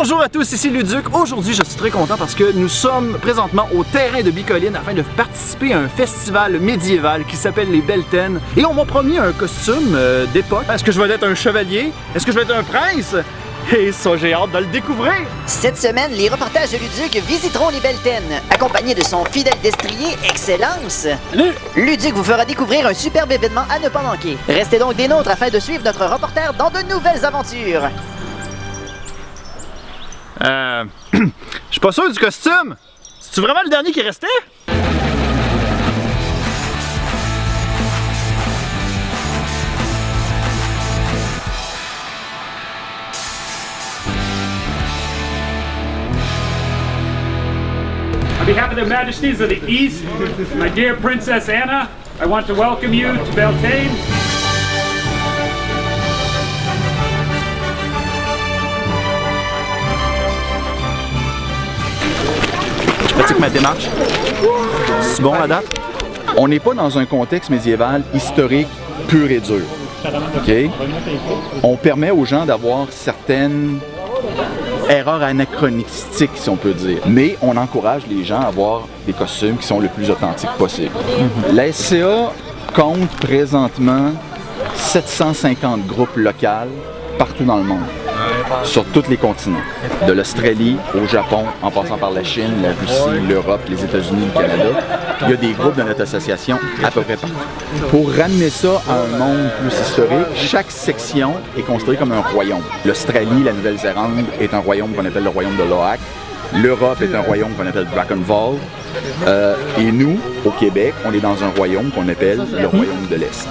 Bonjour à tous, ici Luduc. Aujourd'hui, je suis très content parce que nous sommes présentement au terrain de Bicoline afin de participer à un festival médiéval qui s'appelle les Beltaines. Et on m'a promis un costume d'époque. Est-ce que je vais être un chevalier? Est-ce que je vais être un prince? Et ça, j'ai hâte de le découvrir! Cette semaine, les reportages de Luduc visiteront les Beltaines, accompagnés de son fidèle destrier, Excellence. Salut! Luduc vous fera découvrir un superbe événement à ne pas manquer. Restez donc des nôtres afin de suivre notre reporter dans de nouvelles aventures. Je suis pas sûr du costume! C'est-tu vraiment le dernier qui restait? On behalf of the Majesties of the East, my dear Princess Anna, I want to welcome you to Beltane. Je pratique ma démarche. C'est bon la date? On n'est pas dans un contexte médiéval historique pur et dur. OK? On permet aux gens d'avoir certaines erreurs anachronistiques, si on peut dire. Mais on encourage les gens à avoir des costumes qui sont le plus authentiques possible. La SCA compte présentement 750 groupes locaux partout dans le monde, sur tous les continents. De l'Australie au Japon, en passant par la Chine, la Russie, l'Europe, les États-Unis, le Canada. Il y a des groupes de notre association à peu près partout. Pour ramener ça à un monde plus historique, chaque section est construite comme un royaume. L'Australie, la Nouvelle-Zélande est un royaume qu'on appelle le royaume de Lo'ak. L'Europe est un royaume qu'on appelle Drakenwald. Et nous, au Québec, on est dans un royaume qu'on appelle le royaume de l'Est.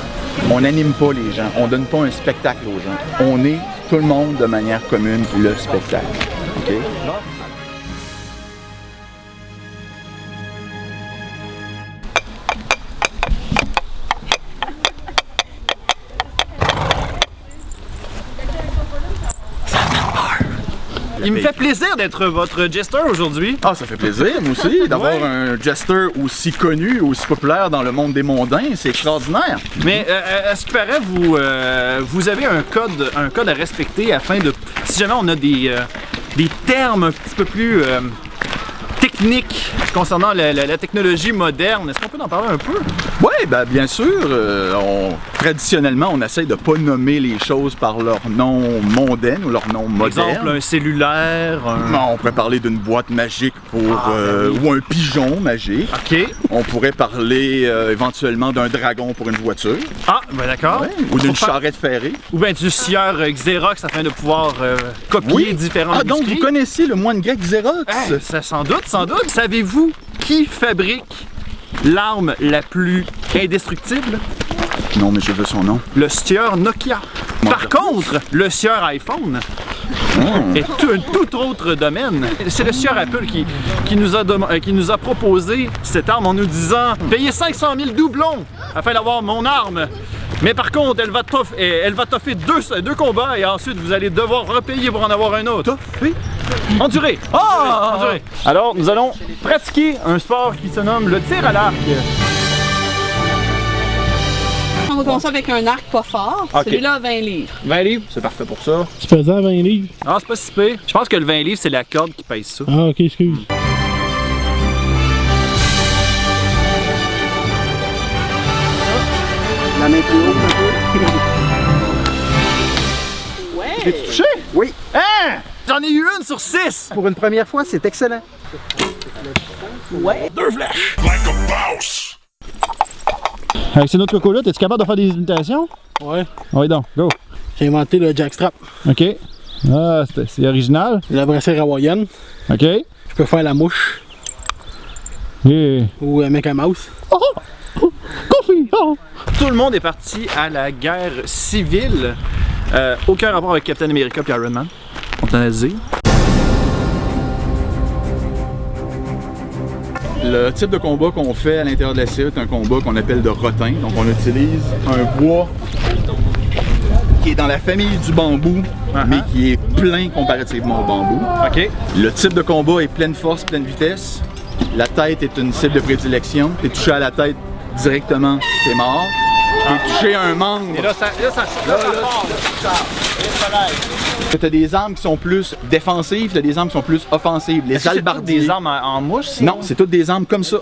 On n'anime pas les gens, on donne pas un spectacle aux gens. On est, tout le monde, de manière commune, le spectacle. OK? Il me fait plaisir d'être votre jester aujourd'hui. Ah, ça fait plaisir, moi aussi, d'avoir un jester aussi connu, aussi populaire dans le monde des mondains. C'est extraordinaire. Mais à ce qui paraît, vous avez un code à respecter afin de... Si jamais on a des termes un petit peu plus techniques concernant la technologie moderne, est-ce qu'on peut en parler un peu? Oui, ben, bien sûr. Traditionnellement, on essaie de ne pas nommer les choses par leur nom mondain ou leur nom Par moderne. exemple, un cellulaire, Non, on pourrait parler d'une boîte magique ou un pigeon magique. OK. On pourrait parler éventuellement d'un dragon pour une voiture. Ah, ben d'accord. Ouais, ou d'une Pour faire- charrette ferrée. Ou bien du sieur Xerox afin de pouvoir copier différents Ah, donc manuscrits. vous connaissez le moine grec Xerox? Ça, sans doute, sans doute. Savez-vous qui fabrique l'arme la plus indestructible? Non, mais je veux son nom. Le sieur Nokia. Par contre, le sieur iPhone est un tout autre domaine. C'est le sieur Apple qui nous a proposé cette arme en nous disant « Payez 500 000 doublons afin d'avoir mon arme. Mais par contre, elle va toffer deux combats et ensuite vous allez devoir repayer pour en avoir un autre. » Toffer? Endurer! Endurer! Alors, nous allons pratiquer un sport qui se nomme le tir à l'arc. On va commencer avec un arc pas fort. Ok. Celui-là a 20 livres. 20 livres, c'est parfait pour ça. C'est pesant 20 livres. Ah, c'est pas si pire. Je pense que le 20 livres, c'est la corde qui pèse ça. Ah, ok, excuse. La main plus haute un peu. Ouais. T'es-tu touché? Oui. Hein? J'en ai eu une sur 6! Pour une première fois, c'est excellent. Ouais. 2 flèches! Avec ces autres cocos-là, es-tu capable de faire des imitations? Ouais, Oui, donc, go. j'ai inventé le jackstrap, Ok. Ah, c'est original. la brassière hawaïenne. Ok. Je peux faire la mouche Et... ou un mec à mouse. Coffee! Oh. Tout le monde est parti à la guerre civile. Aucun rapport avec Captain America et Iron Man. On t'en a dit. Le type de combat qu'on fait à l'intérieur de la CA est un combat qu'on appelle de rotin. Donc on utilise un bois qui est dans la famille du bambou, mais qui est plein comparativement au bambou. OK. Le type de combat est pleine force, pleine vitesse. La tête est une cible de prédilection. T'es touché à la tête directement, t'es mort. T'es touché un membre. Et là, ça part. T'as des armes qui sont plus défensives, t'as des armes qui sont plus offensives. Les C'est toutes hallebardiers. des armes en mouche? ça? Non, c'est toutes des armes comme ça.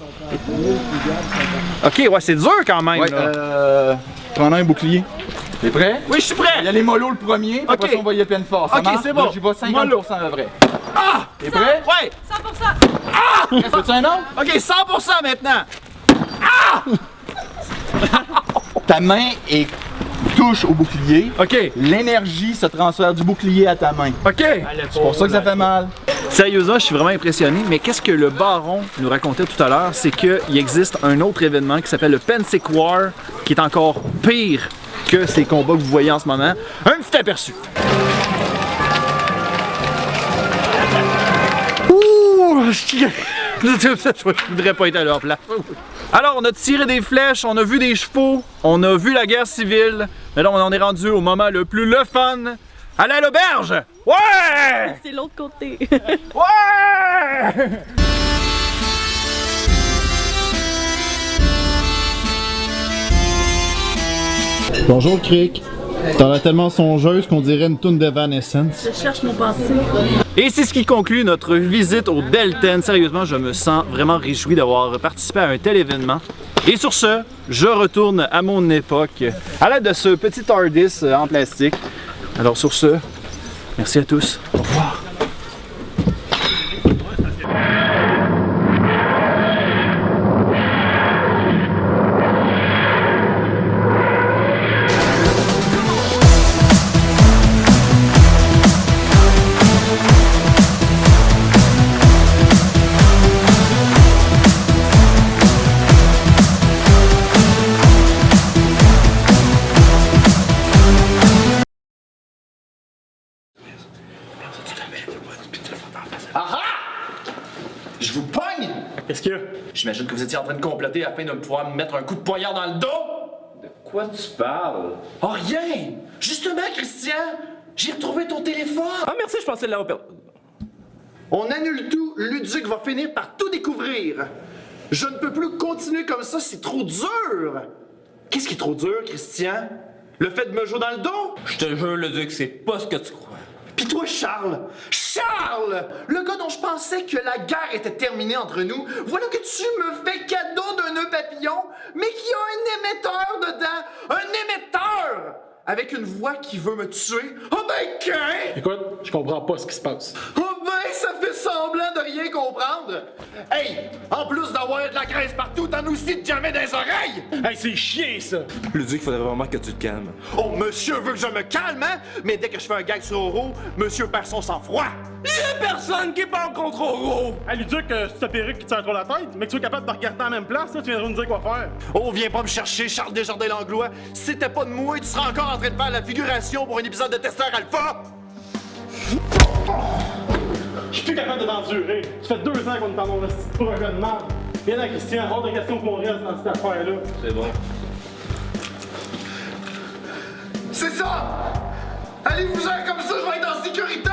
Ok, ouais, c'est dur quand même. Ouais, là. prends un bouclier. T'es prêt? Oui, je suis prêt. Il y a les mollos le premier, puis après Ok. ça, on va y aller pleine force. Ça Ok, marche? c'est bon. Là, j'y vais 50% à vrai. Ah! T'es prêt? Ouais! 100%! Fais-tu un autre? Ok, 100% maintenant! Ta main touche au bouclier. Ok, L'énergie se transfère du bouclier à ta main. ok. C'est pour ça que ça fait mal. Sérieusement, je suis vraiment impressionné, mais qu'est-ce que le baron nous racontait tout à l'heure, c'est qu'il existe un autre événement qui s'appelle le Pensic War, qui est encore pire que ces combats que vous voyez en ce moment. Un petit aperçu. Ouh! Je voudrais pas être à leur place. Alors, on a tiré des flèches, on a vu des chevaux, on a vu la guerre civile, mais là, on en est rendu au moment le plus le fun. Aller à l'auberge! Ouais! C'est l'autre côté. Ouais! Bonjour, Crick. T'as l'air tellement songeuse qu'on dirait une toune d'Evanescence. Je cherche mon passé. Et c'est ce qui conclut notre visite au Delten. Sérieusement, je me sens vraiment réjoui d'avoir participé à un tel événement. Et sur ce, je retourne à mon époque à l'aide de ce petit TARDIS en plastique. Alors sur ce, merci à tous. Au revoir. Je vous pogne! Qu'est-ce qu'il y a? J'imagine que vous étiez en train de comploter afin de pouvoir me mettre un coup de poignard dans le dos! De quoi tu parles? Oh rien! Justement, Christian! J'ai retrouvé ton téléphone! Ah merci, je pensais l'avoir perdu. On annule tout, Luduc va finir par tout découvrir! Je ne peux plus continuer comme ça, c'est trop dur! Qu'est-ce qui est trop dur, Christian? Le fait de me jouer dans le dos? Je te jure, le Duc, c'est pas ce que tu crois. Pis toi, Charles! Charles! Le gars dont je pensais que la guerre était terminée entre nous, voilà que tu me fais cadeau d'un nœud papillon, mais qui a un émetteur dedans! Un émetteur! Avec une voix qui veut me tuer. Oh ben, qu'un! Écoute, je comprends pas ce qui se passe. Oh ben, ça fait semblant de rien comprendre! Hey! En plus d'avoir de la graisse partout, t'en as aussi de jamais dans les oreilles! Hey, c'est chiant, ça! Le Duc, faudrait vraiment que tu te calmes. Oh, monsieur veut que je me calme, hein? Mais dès que je fais un gag sur Oro, monsieur perd son sang-froid! Il y a personne qui parle contre Oro! Hey, Luduc, c'est ta perruque qui te tient trop la tête, mais que tu es capable de regarder en même place, là, tu viendras nous dire quoi faire. Oh, viens pas me chercher, Charles Desjardins-Langlois! Si c'était pas de moi, tu serais encore en train de faire la figuration pour un épisode de Testeur Alpha! Je suis plus capable de t'endurer. Ça fait 2 ans qu'on est dans mon projet de merde. Viens là, Christian, hors de question qu'on reste dans cette affaire-là. C'est bon. C'est ça! Allez-vous-en comme ça, je vais être en sécurité!